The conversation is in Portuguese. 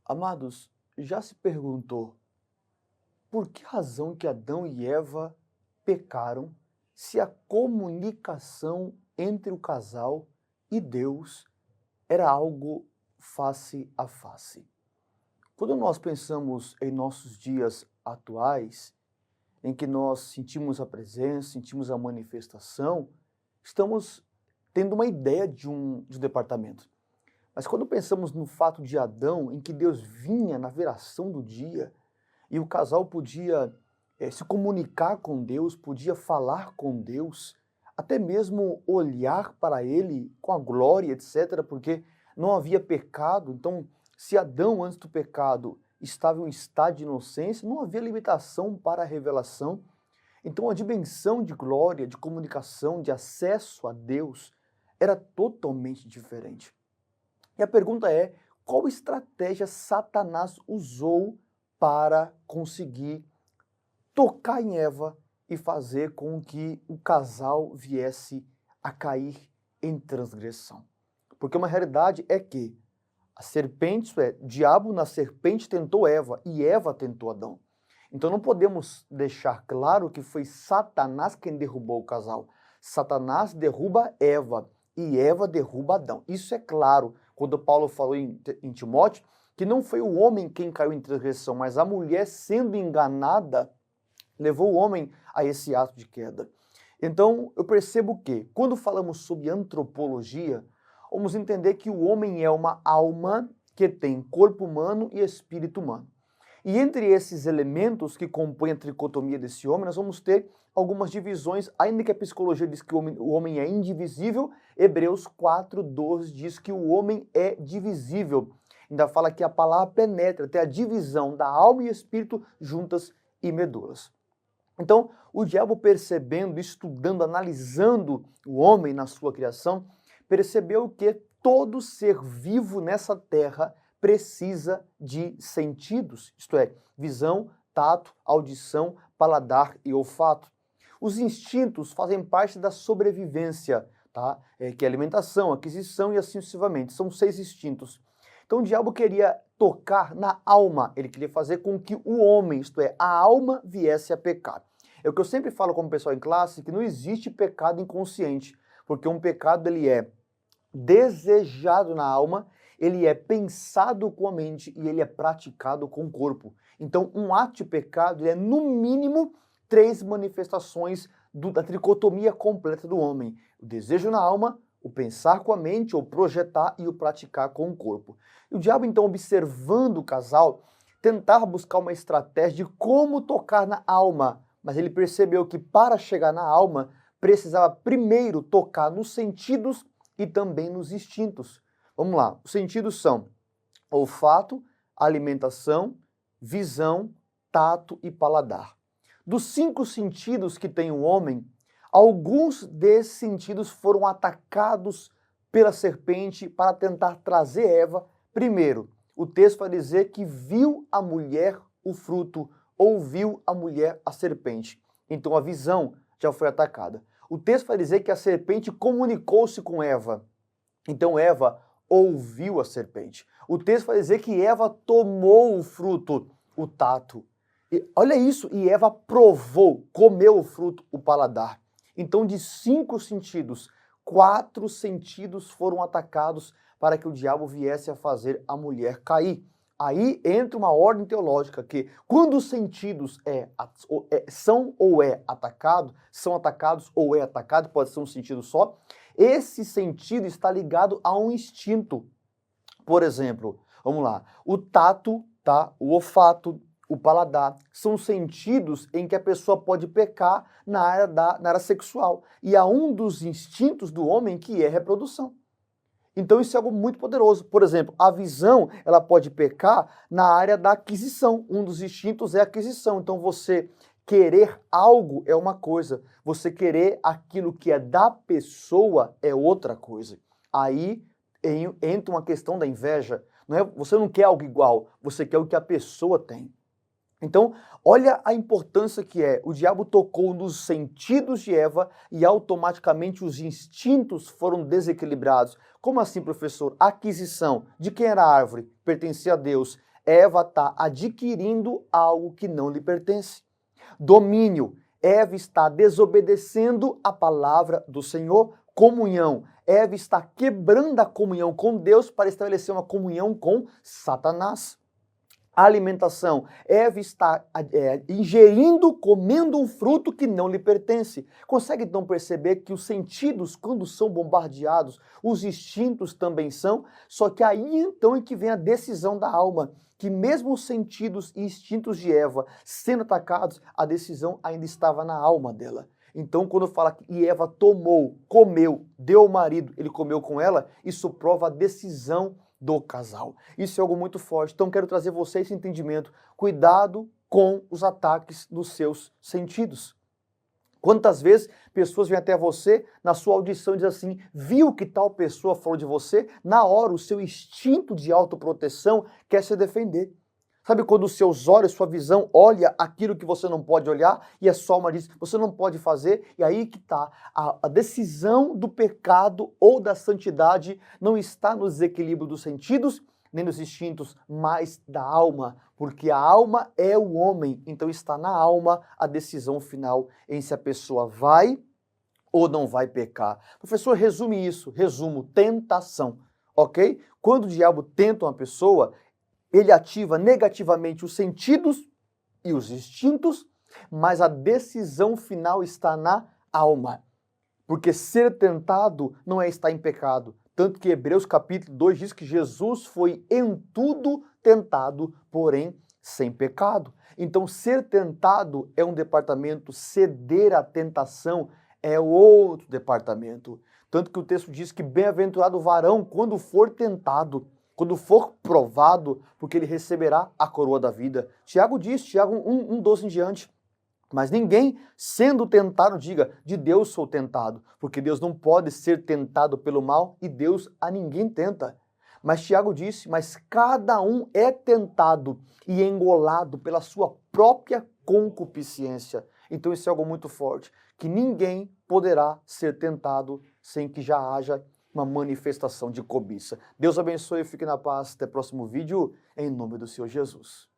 Amados, já se perguntou por que razão que Adão e Eva pecaram se a comunicação entre o casal e Deus era algo face a face? Quando nós pensamos em nossos dias atuais, em que nós sentimos a presença, sentimos a manifestação, estamos tendo uma ideia de um departamento. Mas quando pensamos no fato de Adão, em que Deus vinha na viração do dia, e o casal podia se comunicar com Deus, podia falar com Deus, até mesmo olhar para Ele com a glória, etc., porque não havia pecado. Então, se Adão, antes do pecado, estava em um estado de inocência, não havia limitação para a revelação. Então, a dimensão de glória, de comunicação, de acesso a Deus era totalmente diferente. E a pergunta é, qual estratégia Satanás usou para conseguir tocar em Eva e fazer com que o casal viesse a cair em transgressão? Porque uma realidade é que a serpente, isso é, o diabo na serpente tentou Eva e Eva tentou Adão. Então não podemos deixar claro que foi Satanás quem derrubou o casal. Satanás derruba Eva e Eva derruba Adão. Isso é claro quando Paulo falou em Timóteo que não foi o homem quem caiu em transgressão, mas a mulher sendo enganada levou o homem a esse ato de queda. Então eu percebo que quando falamos sobre antropologia, vamos entender que o homem é uma alma que tem corpo humano e espírito humano. E entre esses elementos que compõem a tricotomia desse homem, nós vamos ter algumas divisões, ainda que a psicologia diz que o homem é indivisível, Hebreus 4:12 diz que o homem é divisível. Ainda fala que a palavra penetra, até a divisão da alma e espírito juntas e medulas. Então, o diabo percebendo, estudando, analisando o homem na sua criação, percebeu que todo ser vivo nessa terra precisa de sentidos, isto é, visão, tato, audição, paladar e olfato. Os instintos fazem parte da sobrevivência, tá? Que é alimentação, aquisição e assim sucessivamente. São 6 instintos. Então o diabo queria tocar na alma, ele queria fazer com que o homem, isto é, a alma, viesse a pecar. É o que eu sempre falo como pessoal em classe, que não existe pecado inconsciente, porque um pecado ele é desejado na alma, ele é pensado com a mente e ele é praticado com o corpo. Então, um ato de pecado é, no mínimo, 3 manifestações da tricotomia completa do homem. O desejo na alma, o pensar com a mente, ou projetar, e o praticar com o corpo. E o diabo, então, observando o casal, tentar buscar uma estratégia de como tocar na alma, mas ele percebeu que para chegar na alma, precisava primeiro tocar nos sentidos e também nos instintos. Vamos lá, os sentidos são olfato, alimentação, visão, tato e paladar. Dos 5 sentidos que tem o homem, alguns desses sentidos foram atacados pela serpente para tentar trazer Eva. Primeiro, o texto vai dizer que viu a mulher o fruto, ou viu a mulher a serpente. Então a visão já foi atacada. O texto vai dizer que a serpente comunicou-se com Eva. Então Eva ouviu a serpente. O texto vai dizer que Eva tomou o fruto, o tato. E olha isso, e Eva provou, comeu o fruto, o paladar. Então de 5 sentidos, 4 sentidos foram atacados para que o diabo viesse a fazer a mulher cair. Aí entra uma ordem teológica que quando os sentidos são ou é atacado, são atacados ou é atacado, pode ser um sentido só, esse sentido está ligado a um instinto. Por exemplo, vamos lá, o tato, tá? O olfato, o paladar, são sentidos em que a pessoa pode pecar na área sexual. E há um dos instintos do homem que é reprodução. Então isso é algo muito poderoso. Por exemplo, a visão, ela pode pecar na área da aquisição. Um dos instintos é a aquisição. Então você querer algo é uma coisa, você querer aquilo que é da pessoa é outra coisa. Aí entra uma questão da inveja. Você não quer algo igual, você quer o que a pessoa tem. Então, olha a importância que é. O diabo tocou nos sentidos de Eva e automaticamente os instintos foram desequilibrados. Como assim, professor? Aquisição. De quem era a árvore? Pertencia a Deus. Eva está adquirindo algo que não lhe pertence. Domínio, Eva está desobedecendo a palavra do Senhor. Comunhão, Eva está quebrando a comunhão com Deus para estabelecer uma comunhão com Satanás. Alimentação, Eva está ingerindo, comendo um fruto que não lhe pertence. Consegue então perceber que os sentidos, quando são bombardeados, os instintos também são, só que aí então é que vem a decisão da alma, que mesmo os sentidos e instintos de Eva sendo atacados, a decisão ainda estava na alma dela. Então, quando fala que Eva tomou, comeu, deu ao marido, ele comeu com ela, isso prova a decisão do casal. Isso é algo muito forte. Então, quero trazer você esse entendimento. Cuidado com os ataques dos seus sentidos. Quantas vezes pessoas vêm até você na sua audição e dizem assim, viu que tal pessoa falou de você? Na hora, o seu instinto de autoproteção quer se defender. Sabe quando os seus olhos, sua visão olha aquilo que você não pode olhar e a sua alma diz, você não pode fazer, e aí que está. A decisão do pecado ou da santidade não está no desequilíbrio dos sentidos, nem nos instintos, mas da alma, porque a alma é o homem, então está na alma a decisão final em se a pessoa vai ou não vai pecar. Professor, resume isso, resumo, tentação, ok? Quando o diabo tenta uma pessoa, ele ativa negativamente os sentidos e os instintos, mas a decisão final está na alma. Porque ser tentado não é estar em pecado. Tanto que Hebreus capítulo 2 diz que Jesus foi em tudo tentado, porém sem pecado. Então ser tentado é um departamento, ceder à tentação é outro departamento. Tanto que o texto diz que bem-aventurado o varão quando for tentado, quando for provado, porque ele receberá a coroa da vida. Tiago diz, Tiago 1:12 em diante, mas ninguém sendo tentado diga, de Deus sou tentado, porque Deus não pode ser tentado pelo mal e Deus a ninguém tenta. Mas Tiago disse, mas cada um é tentado e engolado pela sua própria concupiscência. Então isso é algo muito forte, que ninguém poderá ser tentado sem que já haja uma manifestação de cobiça. Deus abençoe e fique na paz. Até o próximo vídeo, em nome do Senhor Jesus.